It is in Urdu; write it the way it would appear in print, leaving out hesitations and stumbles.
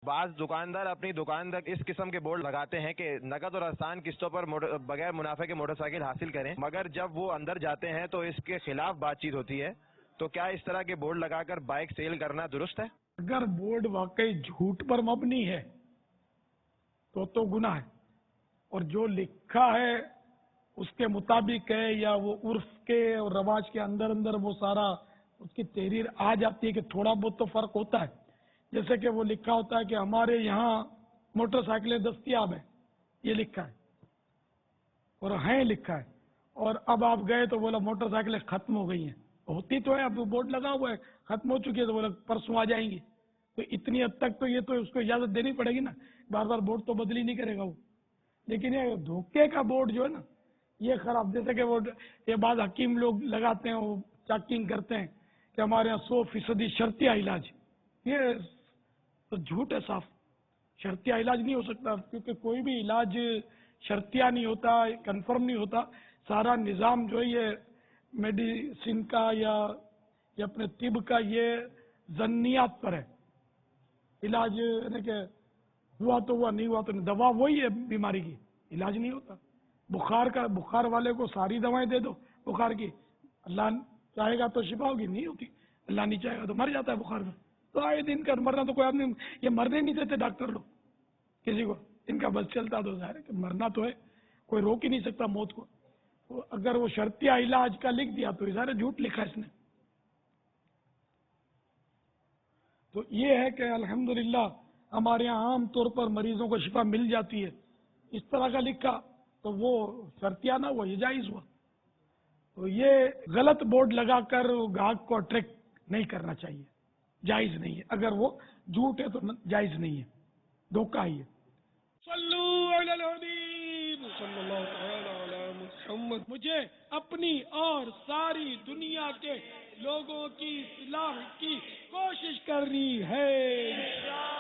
بعض دکاندار اپنی دکان تک اس قسم کے بورڈ لگاتے ہیں کہ نقد اور آسان قسطوں پر بغیر منافع کے موٹر سائیکل حاصل کریں، مگر جب وہ اندر جاتے ہیں تو اس کے خلاف بات چیت ہوتی ہے. تو کیا اس طرح کے بورڈ لگا کر بائک سیل کرنا درست ہے؟ اگر بورڈ واقعی جھوٹ پر مبنی ہے تو گناہ ہے، اور جو لکھا ہے اس کے مطابق ہے، یا وہ عرف کے اور رواج کے اندر وہ سارا اس کی تحریر آ جاتی ہے کہ تھوڑا بہت تو فرق ہوتا ہے. جیسے کہ وہ لکھا ہوتا ہے کہ ہمارے یہاں موٹر سائیکلیں دستیاب ہیں، یہ لکھا ہے اور ہیں لکھا ہے، اور اب آپ گئے تو بولا موٹر سائیکلیں ختم ہو گئی ہیں. ہوتی تو ہے، اب بورڈ لگا ہوا ہے ختم ہو چکی ہے، تو بولا پرسوں آ جائیں گی. تو اتنی حد تک تو یہ تو اس کو اجازت دینی پڑے گی نا، بار بار بورڈ تو بدلی نہیں کرے گا وہ. لیکن یہ دھوکے کا بورڈ جو ہے نا یہ خراب. جیسے کہ وہ یہ بعض حکیم لوگ لگاتے ہیں، وہ چیکنگ کرتے ہیں کہ ہمارے یہاں 100% شرطیہ علاج. یہ تو جھوٹ ہے صاف. شرطیہ علاج نہیں ہو سکتا، کیونکہ کوئی بھی علاج شرطیہ نہیں ہوتا، کنفرم نہیں ہوتا. سارا نظام جو ہے یہ میڈیسن کا یا اپنے طب کا یہ ظنیات پر ہے. علاج یعنی کہ ہوا تو ہوا، نہیں ہوا تو نہیں. دوا وہی ہے بیماری کی، علاج نہیں ہوتا. بخار والے کو ساری دوائیں دے دو بخار کی، اللہ چاہے گا تو شفا ہوگی، نہیں ہوتی. اللہ نہیں چاہے گا تو مر جاتا ہے بخار میں. تو آئے دن کا مرنا تو کوئی آدمی، یہ مرنے نہیں دیتے ڈاکٹر لوگ کسی کو. ان کا بس چلتا تو ظاہر ہے کہ مرنا تو ہے، کوئی روک ہی نہیں سکتا موت کو. تو اگر وہ شرطیہ علاج کا لکھ دیا تو ظاہر ہے جھوٹ لکھا اس نے. تو یہ ہے کہ الحمدللہ ہمارے یہاں عام طور پر مریضوں کو شفا مل جاتی ہے. اس طرح کا لکھا تو وہ شرطیہ نہ ہوا، یہ جائز ہوا. تو یہ غلط بورڈ لگا کر گاہک کو اٹریکٹ نہیں کرنا چاہیے، جائز نہیں ہے. اگر وہ جھوٹ ہے تو جائز نہیں ہے، دھوکہ ہی ہے. صلو علی الحبیب صلی اللہ تعالی علی محمد. مجھے اپنی اور ساری دنیا کے لوگوں کی اصلاح کی کوشش کرنی ہے.